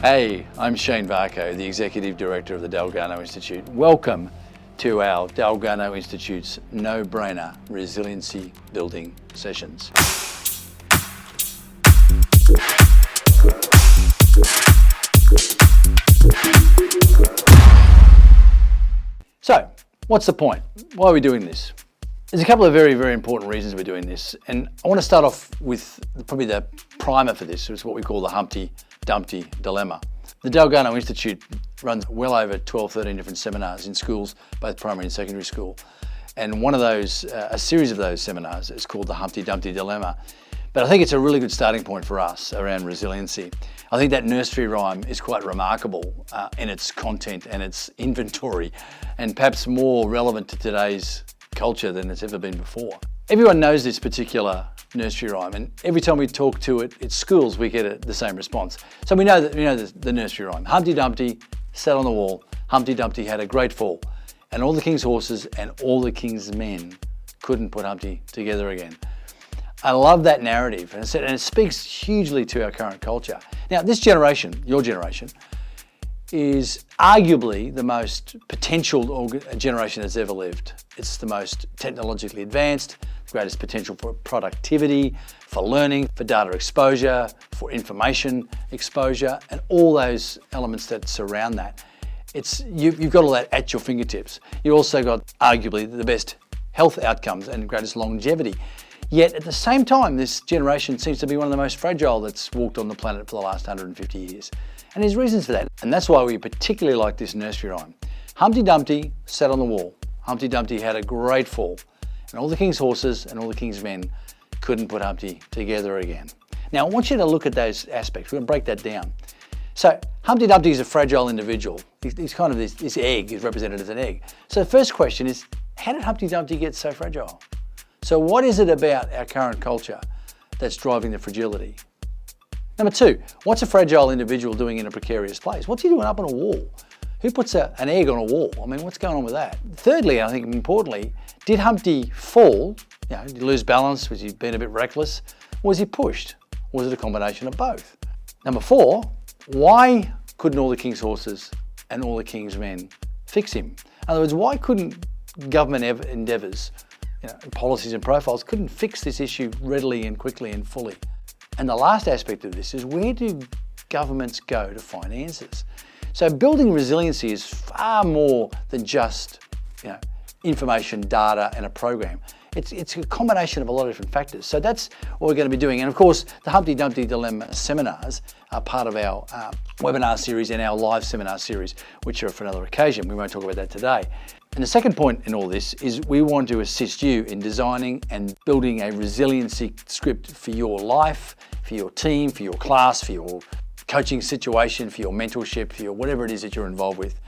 Hey, I'm Shane Varco, the Executive Director of the Delgado Institute. Welcome to our Delgado Institute's no-brainer resiliency building sessions. So, what's the point? Why are we doing this? There's a couple of very, very important reasons we're doing this. And I want to start off with probably the primer for this. It's what we call the Humpty, Dumpty dilemma. The Delgado Institute runs well over 12, 13 different seminars in schools, both primary and secondary school. And one of those, a series of those seminars is called the Humpty, Dumpty dilemma. But I think it's a really good starting point for us around resiliency. I think that nursery rhyme is quite remarkable in its content and its inventory, and perhaps more relevant to today's culture than it's ever been before. Everyone knows this particular nursery rhyme, and every time we talk to it at schools, we get the same response. So we know the nursery rhyme. Humpty Dumpty sat on the wall. Humpty Dumpty had a great fall, and all the king's horses and all the king's men couldn't put Humpty together again. I love that narrative, and it speaks hugely to our current culture. Now, this generation, your generation, is arguably the most potential generation that's ever lived. It's the most technologically advanced, the greatest potential for productivity, for learning, for data exposure, for information exposure, and all those elements that surround that. You've got all that at your fingertips. You've also got arguably the best health outcomes and greatest longevity. Yet at the same time, this generation seems to be one of the most fragile that's walked on the planet for the last 150 years. And there's reasons for that. And that's why we particularly like this nursery rhyme. Humpty Dumpty sat on the wall. Humpty Dumpty had a great fall. And all the king's horses and all the king's men couldn't put Humpty together again. Now, I want you to look at those aspects. We're going to break that down. So Humpty Dumpty is a fragile individual. He's kind of this egg, is represented as an egg. So the first question is, how did Humpty Dumpty get so fragile? So what is it about our current culture that's driving the fragility? Number two, what's a fragile individual doing in a precarious place? What's he doing up on a wall? Who puts an egg on a wall? I mean, what's going on with that? Thirdly, I think importantly, did Humpty fall? Did he lose balance? Was he being a bit reckless? Or was he pushed? Or was it a combination of both? Number four, why couldn't all the king's horses and all the king's men fix him? In other words, why couldn't government endeavours, policies and profiles couldn't fix this issue readily and quickly and fully? And the last aspect of this is, where do governments go to find answers? So building resiliency is far more than just information, data and a program. It's a combination of a lot of different factors. So that's what we're going to be doing. And of course, the Humpty Dumpty Dilemma seminars are part of our webinar series and our live seminar series, which are for another occasion. We won't talk about that today. And the second point in all this is we want to assist you in designing and building a resiliency script for your life, for your team, for your class, for your coaching situation, for your mentorship, for your whatever it is that you're involved with.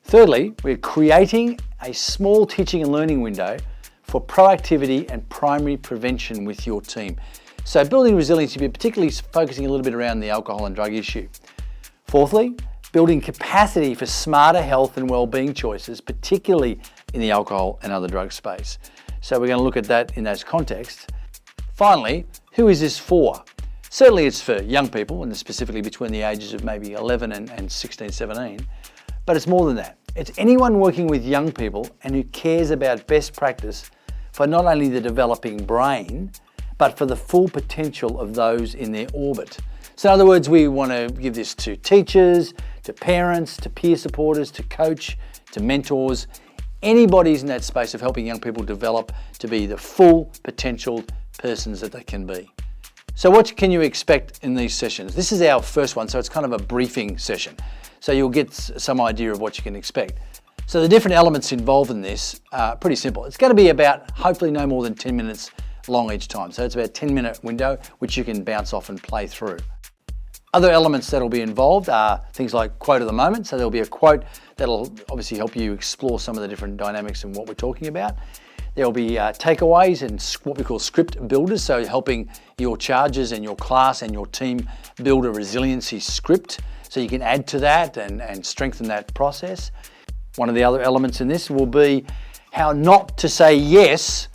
Thirdly, we're creating a small teaching and learning window for proactivity and primary prevention with your team. So building resiliency, we're particularly focusing a little bit around the alcohol and drug issue. Fourthly, building capacity for smarter health and well-being choices, particularly in the alcohol and other drug space. So we're going to look at that in those contexts. Finally, who is this for? Certainly it's for young people, and specifically between the ages of maybe 11 and 16, 17, but it's more than that. It's anyone working with young people and who cares about best practice for not only the developing brain, but for the full potential of those in their orbit. So in other words, we want to give this to teachers, to parents, to peer supporters, to coach, to mentors, anybody's in that space of helping young people develop to be the full potential persons that they can be. So what can you expect in these sessions? This is our first one, so it's kind of a briefing session. So you'll get some idea of what you can expect. So the different elements involved in this are pretty simple. It's going to be about hopefully no more than 10 minutes long each time. So it's about a 10-minute window, which you can bounce off and play through. Other elements that'll be involved are things like quote of the moment. So there'll be a quote that'll obviously help you explore some of the different dynamics and what we're talking about. There'll be takeaways and what we call script builders, so helping your charges and your class and your team build a resiliency script so you can add to that and strengthen that process. One of the other elements in this will be how not to say yes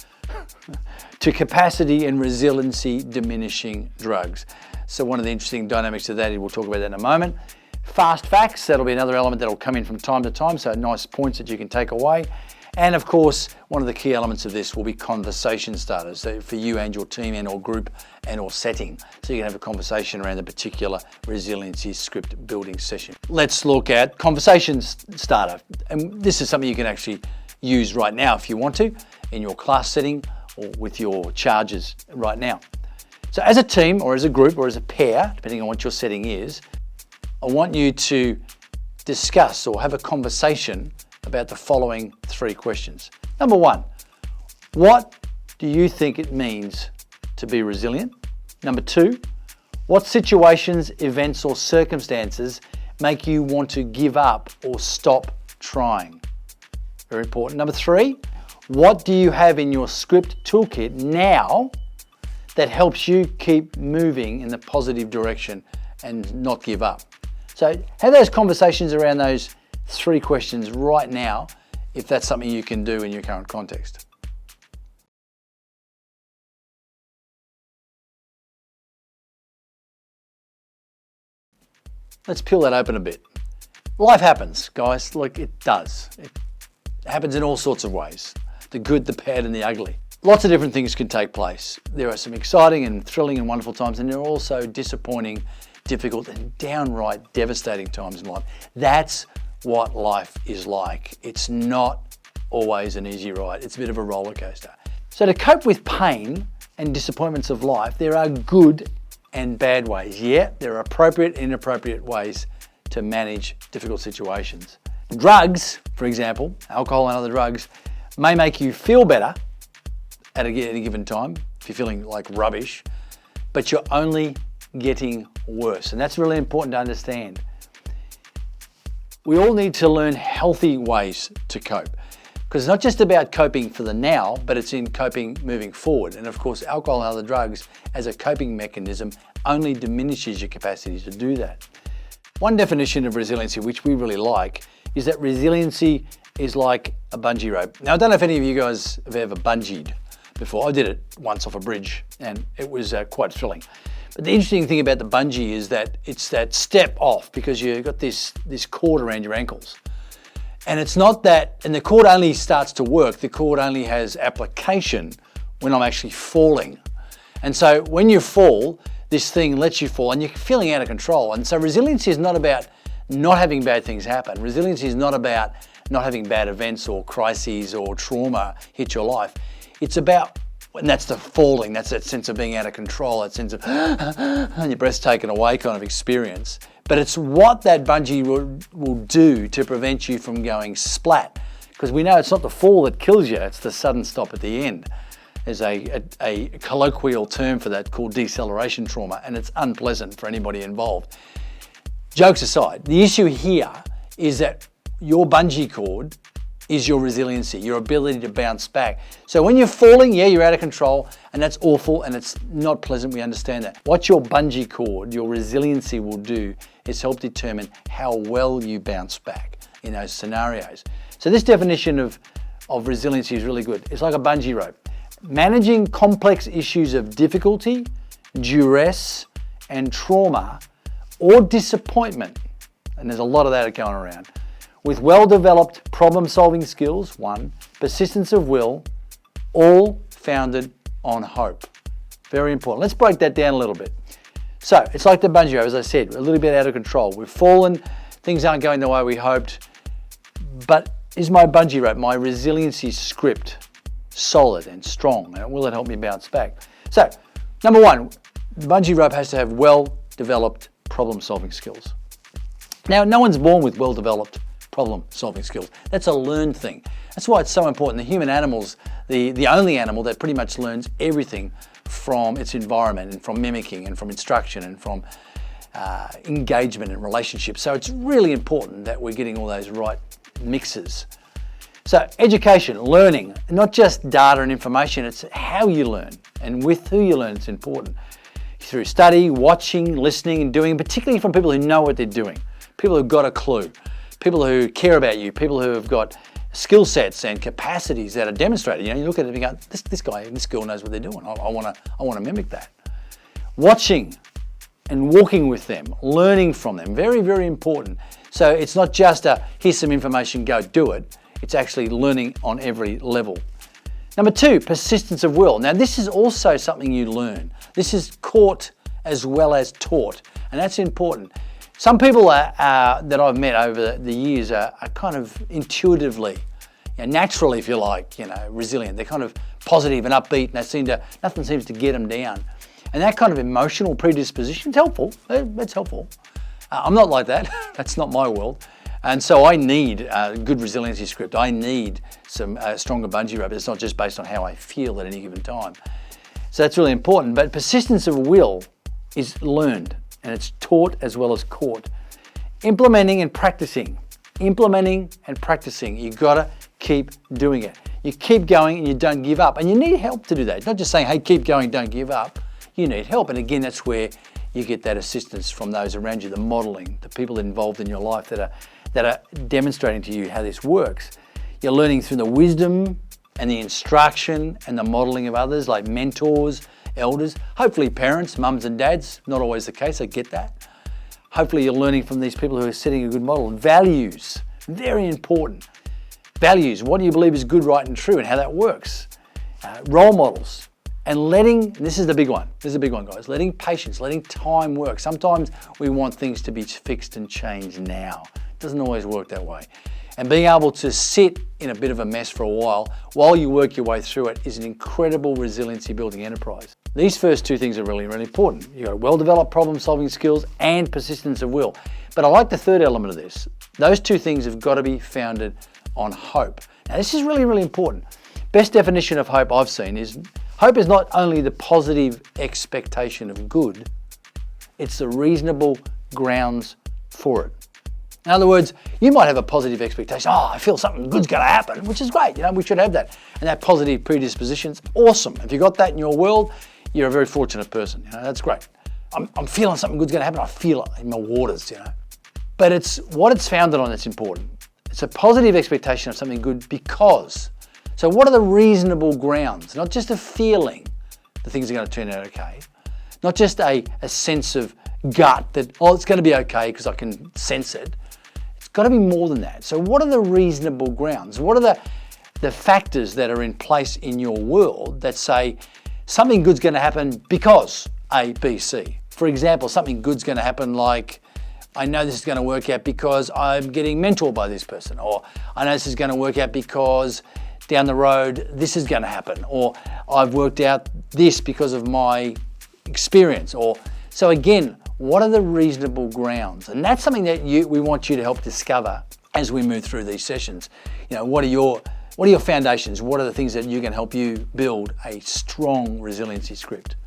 to capacity and resiliency diminishing drugs. So one of the interesting dynamics of that, we'll talk about that in a moment. Fast facts, that'll be another element that'll come in from time to time, so nice points that you can take away. And of course, one of the key elements of this will be conversation starters, so for you and your team and or group and or setting. So you can have a conversation around the particular resiliency script building session. Let's look at conversation starter. And this is something you can actually use right now if you want to, in your class setting or with your charges right now. So as a team or as a group or as a pair, depending on what your setting is, I want you to discuss or have a conversation about the following 3 questions. Number 1, what do you think it means to be resilient? Number 2, what situations, events or circumstances make you want to give up or stop trying? Very important. Number 3, what do you have in your script toolkit now that helps you keep moving in the positive direction and not give up? So have those conversations around those 3 questions right now, if that's something you can do in your current context. Let's peel that open a bit. Life happens, guys, like it does. It happens in all sorts of ways. The good, the bad, and the ugly. Lots of different things can take place. There are some exciting and thrilling and wonderful times, and there are also disappointing, difficult, and downright devastating times in life. That's what life is like. It's not always an easy ride. It's a bit of a roller coaster. So to cope with pain and disappointments of life, there are good and bad ways. Yeah, there are appropriate and inappropriate ways to manage difficult situations. Drugs, for example, alcohol and other drugs, may make you feel better at a given time if you're feeling like rubbish, but you're only getting worse. And that's really important to understand. We all need to learn healthy ways to cope, because it's not just about coping for the now, but it's in coping moving forward. And of course, alcohol and other drugs as a coping mechanism only diminishes your capacity to do that. One definition of resiliency, which we really like, is that resiliency is like a bungee rope. Now, I don't know if any of you guys have ever bungeed before. I did it once off a bridge and it was quite thrilling. But the interesting thing about the bungee is that it's that step off, because you've got this cord around your ankles. And it's not that, and the cord only starts to work, the cord only has application when I'm actually falling. And so when you fall, this thing lets you fall and you're feeling out of control. And so resiliency is not about not having bad things happen. Resiliency is not about not having bad events or crises or trauma hit your life. It's about, and that's the falling, that's that sense of being out of control, that sense of your breath's taken away kind of experience. But it's what that bungee will do to prevent you from going splat. Because we know it's not the fall that kills you, it's the sudden stop at the end. There's a colloquial term for that called deceleration trauma, and it's unpleasant for anybody involved. Jokes aside, the issue here is that your bungee cord is your resiliency, your ability to bounce back. So when you're falling, yeah, you're out of control, and that's awful, and it's not pleasant, we understand that. What your bungee cord, your resiliency will do is help determine how well you bounce back in those scenarios. So this definition of resiliency is really good. It's like a bungee rope. Managing complex issues of difficulty, duress, and trauma, or disappointment, and there's a lot of that going around, with well-developed problem-solving skills, 1, persistence of will, all founded on hope. Very important. Let's break that down a little bit. So it's like the bungee rope, as I said, a little bit out of control. We've fallen, things aren't going the way we hoped, but is my bungee rope, my resiliency script, solid and strong? And will it help me bounce back? So, number 1, the bungee rope has to have well-developed problem-solving skills. Now, no one's born with well-developed problem-solving skills. That's a learned thing. That's why it's so important. The human animal's the only animal that pretty much learns everything from its environment and from mimicking and from instruction and from engagement and relationships. So it's really important that we're getting all those right mixes. So education, learning, not just data and information, it's how you learn and with who you learn. It's important. Through study, watching, listening and doing, particularly from people who know what they're doing, people who've got a clue, people who care about you, people who have got skill sets and capacities that are demonstrated. You know, you look at it and go, this guy and this girl knows what they're doing. I want to mimic that. Watching and walking with them, learning from them. Very, very important. So it's not just here's some information, go do it. It's actually learning on every level. Number 2, persistence of will. Now this is also something you learn. This is caught as well as taught, and that's important. Some people that I've met over the years are kind of intuitively, naturally, if you like, resilient. They're kind of positive and upbeat, and nothing seems to get them down. And that kind of emotional predisposition is helpful. It's helpful. I'm not like that. That's not my world. And so I need a good resiliency script. I need some stronger bungee rope. It's not just based on how I feel at any given time. So that's really important. But persistence of will is learned, and it's taught as well as caught. Implementing and practicing. Implementing and practicing. You've got to keep doing it. You keep going and you don't give up. And you need help to do that. It's not just saying, hey, keep going, don't give up. You need help. And again, that's where you get that assistance from those around you, the modeling, the people involved in your life that are demonstrating to you how this works. You're learning through the wisdom and the instruction and the modeling of others, like mentors, elders, hopefully parents, mums and dads. Not always the case, I get that. Hopefully you're learning from these people who are setting a good model. Values, very important. Values, what do you believe is good, right and true, and how that works. Role models. And this is the big one, guys, letting patience, letting time work. Sometimes we want things to be fixed and changed now. It doesn't always work that way. And being able to sit in a bit of a mess for a while you work your way through it, is an incredible resiliency building enterprise. These first 2 things are really, really important. You've got well-developed problem-solving skills and persistence of will. But I like the third element of this. Those 2 things have got to be founded on hope. Now, this is really, really important. Best definition of hope I've seen is hope is not only the positive expectation of good, it's the reasonable grounds for it. In other words, you might have a positive expectation. I feel something good's going to happen, which is great. We should have that. And that positive predisposition's awesome. If you got that in your world, you're a very fortunate person. That's great. I'm feeling something good's going to happen. I feel it in my waters, But it's what it's founded on that's important. It's a positive expectation of something good because. So what are the reasonable grounds? Not just a feeling that things are going to turn out okay. Not just a sense of gut that, it's going to be okay because I can sense it. It's got to be more than that. So what are the reasonable grounds? What are the factors that are in place in your world that say something good's going to happen because A, B, C? For example, something good's going to happen like, I know this is going to work out because I'm getting mentored by this person, or I know this is going to work out because down the road this is going to happen, or I've worked out this because of my experience. So again, what are the reasonable grounds? And that's something that we want you to help discover as we move through these sessions. What are your foundations? What are the things that you can help you build a strong resiliency script?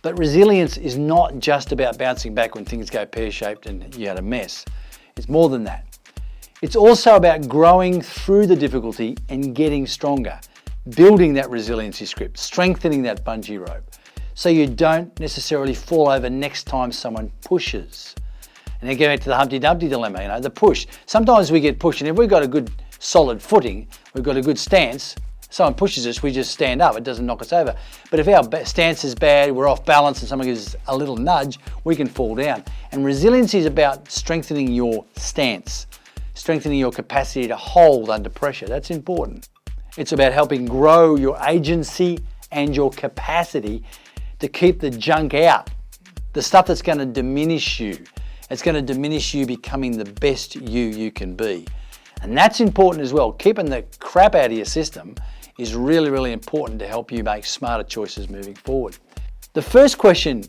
But resilience is not just about bouncing back when things go pear-shaped and you had a mess. It's more than that. It's also about growing through the difficulty and getting stronger, building that resiliency script, strengthening that bungee rope, so you don't necessarily fall over next time someone pushes. And then going back to the Humpty Dumpty dilemma, the push. Sometimes we get pushed, and if we've got a good solid footing, we've got a good stance, someone pushes us, we just stand up, it doesn't knock us over. But if our stance is bad, we're off balance, and someone gives us a little nudge, we can fall down. And resiliency is about strengthening your stance, strengthening your capacity to hold under pressure. That's important. It's about helping grow your agency and your capacity to keep the junk out, the stuff that's going to diminish you. It's going to diminish you becoming the best you can be. And that's important as well. Keeping the crap out of your system is really, really important to help you make smarter choices moving forward. The first question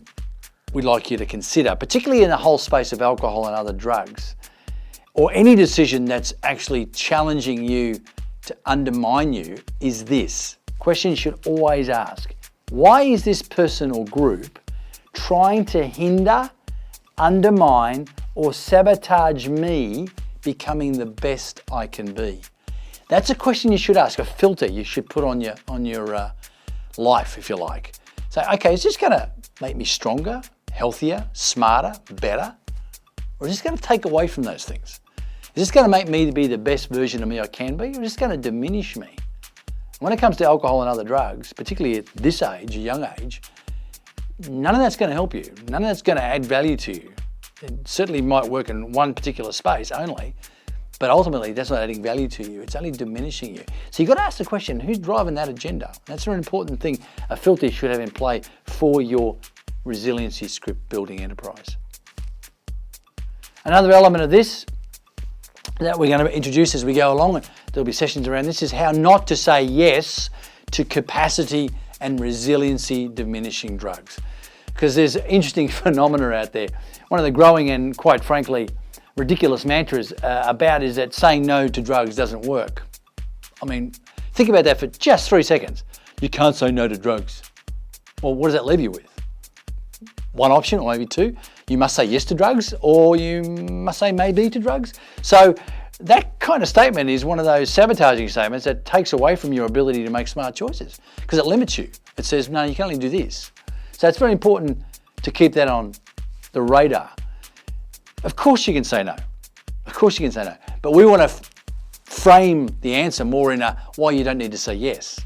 we'd like you to consider, particularly in the whole space of alcohol and other drugs, or any decision that's actually challenging you to undermine you, is this. Question you should always ask. Why is this person or group trying to hinder, undermine, or sabotage me becoming the best I can be? That's a question you should ask, a filter you should put on your life, if you like. Say, okay, is this going to make me stronger, healthier, smarter, better? Or is this going to take away from those things? Is this going to make me be the best version of me I can be, or is this going to diminish me? When it comes to alcohol and other drugs, particularly at this age, a young age, none of that's going to help you. None of that's going to add value to you. It certainly might work in one particular space only, but ultimately that's not adding value to you. It's only diminishing you. So you've got to ask the question, who's driving that agenda? That's an important thing a filter should have in play for your resiliency script building enterprise. Another element of this that we're going to introduce as we go along, and there'll be sessions around this, is how not to say yes to capacity and resiliency diminishing drugs. Because there's interesting phenomena out there. One of the growing and, quite frankly, ridiculous mantras about is that saying no to drugs doesn't work. I mean, think about that for just 3 seconds. You can't say no to drugs. Well, what does that leave you with? One option, or maybe two. You must say yes to drugs, or you must say maybe to drugs. So that kind of statement is one of those sabotaging statements that takes away from your ability to make smart choices, because it limits you. It says, no, you can only do this. So it's very important to keep that on the radar. Of course you can say no. Of course you can say no. But we want to frame the answer more in a why you don't need to say yes.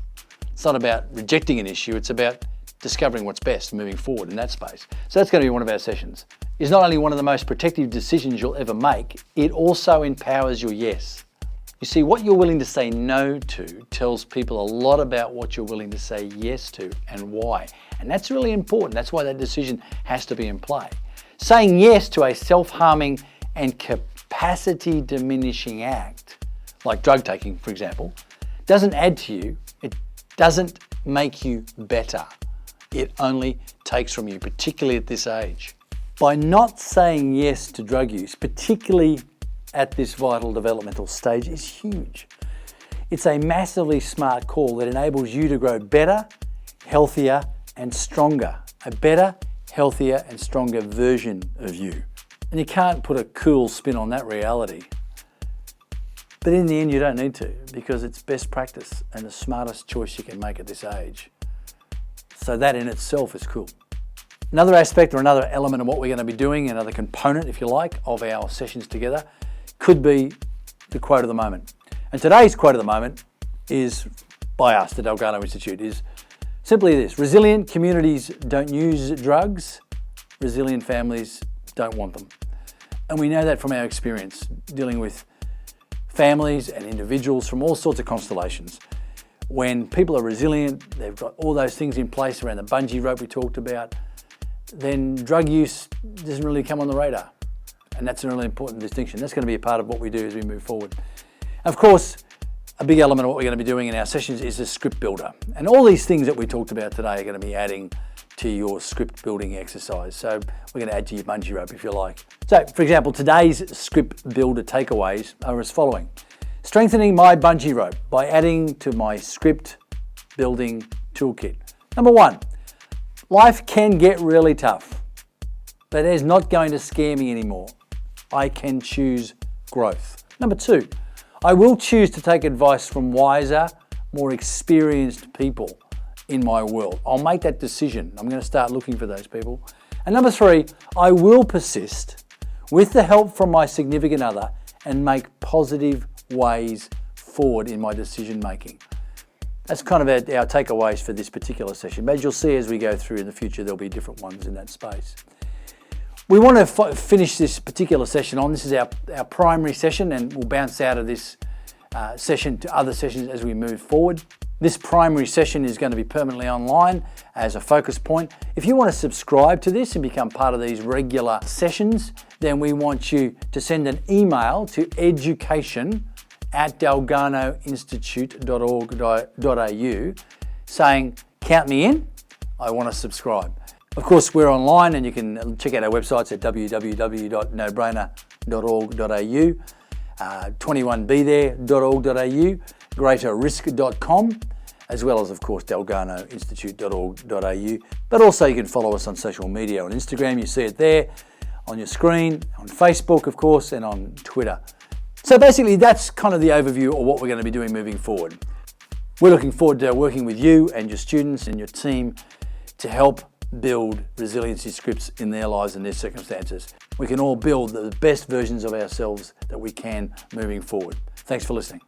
It's not about rejecting an issue, it's about discovering what's best moving forward in that space. So that's going to be one of our sessions. It's not only one of the most protective decisions you'll ever make, it also empowers your yes. You see, what you're willing to say no to tells people a lot about what you're willing to say yes to and why. And that's really important. That's why that decision has to be in play. Saying yes to a self-harming and capacity diminishing act, like drug taking, for example, doesn't add to you. It doesn't make you better. It only takes from you, particularly at this age. By not saying yes to drug use, particularly at this vital developmental stage, is huge. It's a massively smart call that enables you to grow better, healthier, and stronger. A better, healthier, and stronger version of you. And you can't put a cool spin on that reality. But in the end, you don't need to, because it's best practice and the smartest choice you can make at this age. So that in itself is cool. Another aspect or another element of what we're going to be doing, another component, if you like, of our sessions together, could be the quote of the moment. And today's quote of the moment is by us, the Delgado Institute, is simply this: resilient communities don't use drugs, resilient families don't want them. And we know that from our experience dealing with families and individuals from all sorts of constellations. When people are resilient, they've got all those things in place around the bungee rope we talked about, then drug use doesn't really come on the radar. And that's a really important distinction. That's going to be a part of what we do as we move forward. Of course, a big element of what we're going to be doing in our sessions is a script builder. And all these things that we talked about today are going to be adding to your script building exercise. So we're going to add to your bungee rope if you like. So, for example, today's script builder takeaways are as following. Strengthening my bungee rope by adding to my script building toolkit. Number one, life can get really tough, but it is not going to scare me anymore. I can choose growth. Number two, I will choose to take advice from wiser, more experienced people in my world. I'll make that decision. I'm going to start looking for those people. And number three, I will persist with the help from my significant other and make positive ways forward in my decision making. That's kind of our takeaways for this particular session. But as you'll see as we go through in the future, there'll be different ones in that space. We want to finish this particular session on. This is our primary session, and we'll bounce out of this session to other sessions as we move forward. This primary session is going to be permanently online as a focus point. If you want to subscribe to this and become part of these regular sessions, then we want you to send an email to education@dalganoinstitute.org.au saying, count me in, I want to subscribe. Of course, we're online and you can check out our websites at www.nobrainer.org.au, 21bthere.org.au, greaterrisk.com, as well as, of course, dalganoinstitute.org.au. But also you can follow us on social media, on Instagram, you see it there, on your screen, on Facebook, of course, and on Twitter. So basically, that's kind of the overview of what we're going to be doing moving forward. We're looking forward to working with you and your students and your team to help build resiliency scripts in their lives and their circumstances. We can all build the best versions of ourselves that we can moving forward. Thanks for listening.